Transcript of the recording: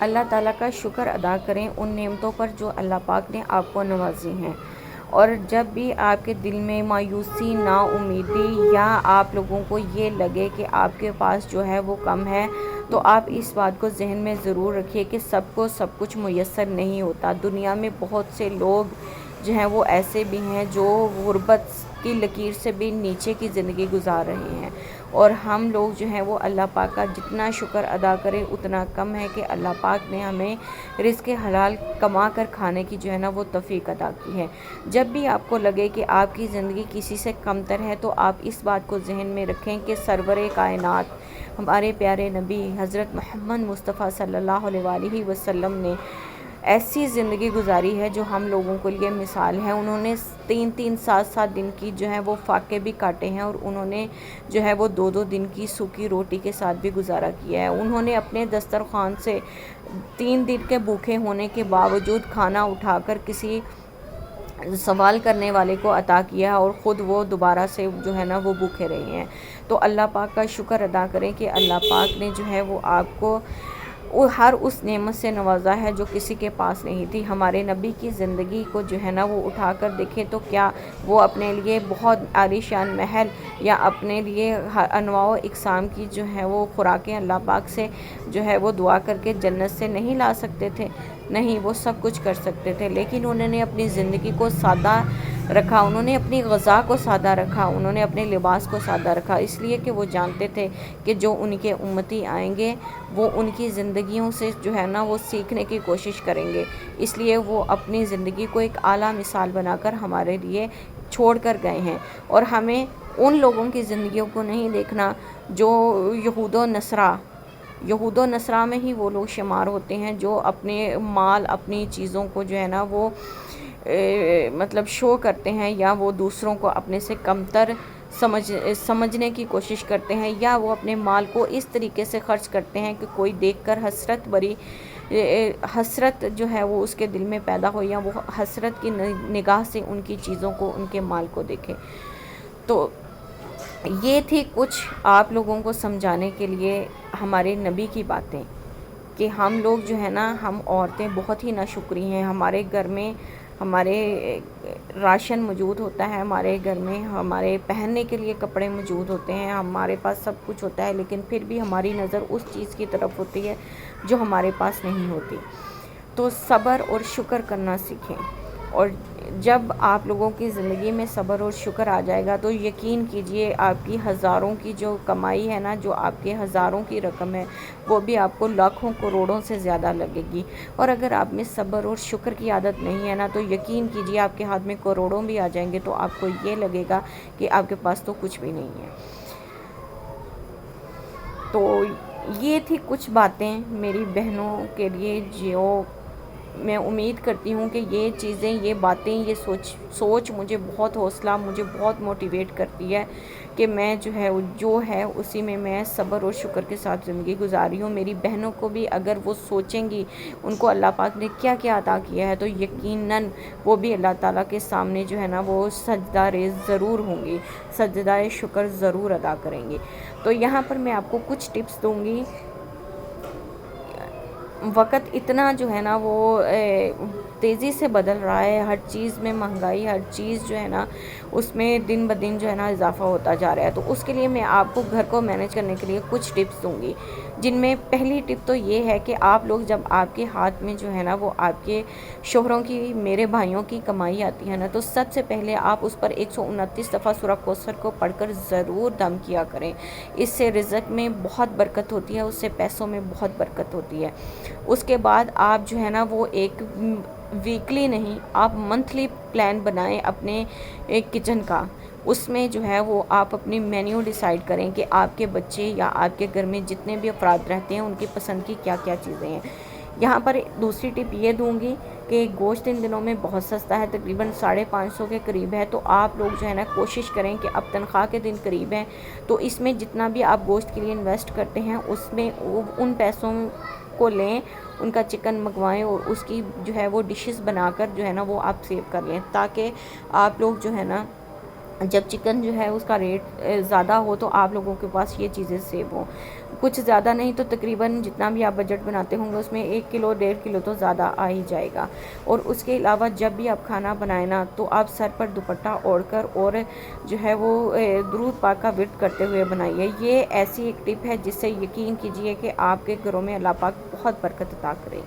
اللہ تعالیٰ کا شکر ادا کریں ان نعمتوں پر جو اللہ پاک نے آپ کو نوازی ہیں۔ اور جب بھی آپ کے دل میں مایوسی، نا امیدی یا آپ لوگوں کو یہ لگے کہ آپ کے پاس جو ہے وہ کم ہے، تو آپ اس بات کو ذہن میں ضرور رکھیے کہ سب کو سب کچھ میسر نہیں ہوتا۔ دنیا میں بہت سے لوگ جو ہیں وہ ایسے بھی ہیں جو غربت کی لکیر سے بھی نیچے کی زندگی گزار رہے ہیں، اور ہم لوگ جو ہیں وہ اللہ پاک کا جتنا شکر ادا کریں اتنا کم ہے کہ اللہ پاک نے ہمیں رزق حلال کما کر کھانے کی جو ہے نا وہ توفیق عطا کی ہے۔ جب بھی آپ کو لگے کہ آپ کی زندگی کسی سے کمتر ہے تو آپ اس بات کو ذہن میں رکھیں کہ سرور کائنات ہمارے پیارے نبی حضرت محمد مصطفیٰ صلی اللہ علیہ وآلہ وسلم نے ایسی زندگی گزاری ہے جو ہم لوگوں کے لیے مثال ہے۔ انہوں نے 3-7 دن کی جو ہے وہ فاقے بھی کاٹے ہیں، اور انہوں نے جو ہے وہ 2 دن کی سوکھی روٹی کے ساتھ بھی گزارا کیا ہے۔ انہوں نے اپنے دسترخوان سے 3 دن کے بھوکے ہونے کے باوجود کھانا اٹھا کر کسی سوال کرنے والے کو عطا کیا، اور خود وہ دوبارہ سے جو ہے نا وہ بھوکے رہے ہیں۔ تو اللہ پاک کا شکر ادا کریں کہ اللہ پاک نے جو ہے وہ آپ کو ہر اس نعمت سے نوازا ہے جو کسی کے پاس نہیں تھی۔ ہمارے نبی کی زندگی کو جو ہے نا وہ اٹھا کر دیکھیں تو کیا وہ اپنے لیے بہت عالی شان محل یا اپنے لیے انواع و اقسام کی جو ہے وہ خوراکیں اللہ پاک سے جو ہے وہ دعا کر کے جنت سے نہیں لا سکتے تھے؟ نہیں، وہ سب کچھ کر سکتے تھے، لیکن انہوں نے اپنی زندگی کو سادہ رکھا، انہوں نے اپنی غذا کو سادہ رکھا، انہوں نے اپنے لباس کو سادہ رکھا، اس لیے کہ وہ جانتے تھے کہ جو ان کے امتی آئیں گے وہ ان کی زندگیوں سے جو ہے نا وہ سیکھنے کی کوشش کریں گے، اس لیے وہ اپنی زندگی کو ایک اعلیٰ مثال بنا کر ہمارے لیے چھوڑ کر گئے ہیں۔ اور ہمیں ان لوگوں کی زندگیوں کو نہیں دیکھنا جو یہود و نصارہ میں ہی وہ لوگ شمار ہوتے ہیں جو اپنے مال، اپنی چیزوں کو جو ہے نا وہ مطلب شو کرتے ہیں، یا وہ دوسروں کو اپنے سے کمتر سمجھنے کی کوشش کرتے ہیں، یا وہ اپنے مال کو اس طریقے سے خرچ کرتے ہیں کہ کوئی دیکھ کر حسرت جو ہے وہ اس کے دل میں پیدا ہو، یا وہ حسرت کی نگاہ سے ان کی چیزوں کو، ان کے مال کو دیکھے۔ تو یہ تھی کچھ آپ لوگوں کو سمجھانے کے لیے ہمارے نبی کی باتیں، کہ ہم لوگ جو ہے نا، ہم عورتیں بہت ہی ناشکری ہیں۔ ہمارے گھر میں ہمارے راشن موجود ہوتا ہے، ہمارے گھر میں ہمارے پہننے کے لیے کپڑے موجود ہوتے ہیں، ہمارے پاس سب کچھ ہوتا ہے، لیکن پھر بھی ہماری نظر اس چیز کی طرف ہوتی ہے جو ہمارے پاس نہیں ہوتی۔ تو صبر اور شکر کرنا سیکھیں، اور جب آپ لوگوں کی زندگی میں صبر اور شکر آ جائے گا تو یقین کیجئے آپ کی ہزاروں کی جو کمائی ہے نا، جو آپ کے ہزاروں کی رقم ہے، وہ بھی آپ کو لاکھوں کروڑوں سے زیادہ لگے گی۔ اور اگر آپ میں صبر اور شکر کی عادت نہیں ہے نا، تو یقین کیجئے آپ کے ہاتھ میں کروڑوں بھی آ جائیں گے تو آپ کو یہ لگے گا کہ آپ کے پاس تو کچھ بھی نہیں ہے۔ تو یہ تھی کچھ باتیں میری بہنوں کے لیے، جو میں امید کرتی ہوں کہ یہ چیزیں، یہ باتیں، یہ سوچ مجھے بہت حوصلہ، مجھے بہت موٹیویٹ کرتی ہے کہ میں جو ہے اسی میں صبر اور شکر کے ساتھ زندگی گزاری ہوں۔ میری بہنوں کو بھی اگر وہ سوچیں گی ان کو اللہ پاک نے کیا کیا عطا کیا ہے، تو یقیناً وہ بھی اللہ تعالیٰ کے سامنے جو ہے نا وہ سجدہ ریز ضرور ہوں گی، سجدہ شکر ضرور ادا کریں گی۔ تو یہاں پر میں آپ کو کچھ ٹپس دوں گی۔ وقت اتنا جو ہے نا وہ تیزی سے بدل رہا ہے، ہر چیز میں مہنگائی، ہر چیز جو ہے نا اس میں دن بدن جو ہے نا اضافہ ہوتا جا رہا ہے۔ تو اس کے لیے میں آپ کو گھر کو مینیج کرنے کے لیے کچھ ٹپس دوں گی، جن میں پہلی ٹپ تو یہ ہے کہ آپ لوگ جب آپ کے ہاتھ میں جو ہے نا وہ آپ کے شوہروں کی، میرے بھائیوں کی کمائی آتی ہے نا، تو سب سے پہلے آپ اس پر 129 دفعہ سورہ کوثر کو پڑھ کر ضرور دم کیا کریں۔ اس سے رزق میں بہت برکت ہوتی ہے، اس سے پیسوں میں بہت برکت ہوتی ہے۔ اس کے بعد آپ جو ہے نا وہ ایک ویکلی نہیں، آپ منتھلی پلان بنائیں اپنے کچن کا۔ اس میں جو ہے وہ آپ اپنی مینیو ڈیسائیڈ کریں کہ آپ کے بچے یا آپ کے گھر میں جتنے بھی افراد رہتے ہیں ان کی پسند کی کیا کیا چیزیں ہیں۔ یہاں پر دوسری ٹپ یہ دوں گی کہ گوشت ان دنوں میں بہت سستا ہے، تقریباً 550 کے قریب ہے، تو آپ لوگ جو ہے نا کوشش کریں کہ اب تنخواہ کے دن قریب ہیں تو اس میں جتنا بھی آپ گوشت کے لیے انویسٹ کرتے ہیں اس میں ان پیسوں کو لیں، ان کا چکن منگوائیں اور اس کی جو ہے وہ ڈشز بنا کر جو ہے نا وہ آپ سیو کر لیں، تاکہ آپ لوگ جو ہے نا جب چکن جو ہے اس کا ریٹ زیادہ ہو تو آپ لوگوں کے پاس یہ چیزیں سیو ہوں. کچھ زیادہ نہیں تو تقریباً جتنا بھی آپ بجٹ بناتے ہوں گے اس میں 1 کلو 1.5 کلو تو زیادہ آ ہی جائے گا. اور اس کے علاوہ جب بھی آپ کھانا بنائیں نا تو آپ سر پر دوپٹہ اوڑھ کر اور جو ہے وہ درود پاک کا ورد کرتے ہوئے بنائیے. یہ ایسی ایک ٹپ ہے جس سے یقین کیجئے کہ آپ کے گھروں میں اللہ پاک بہت برکت عطا کرے.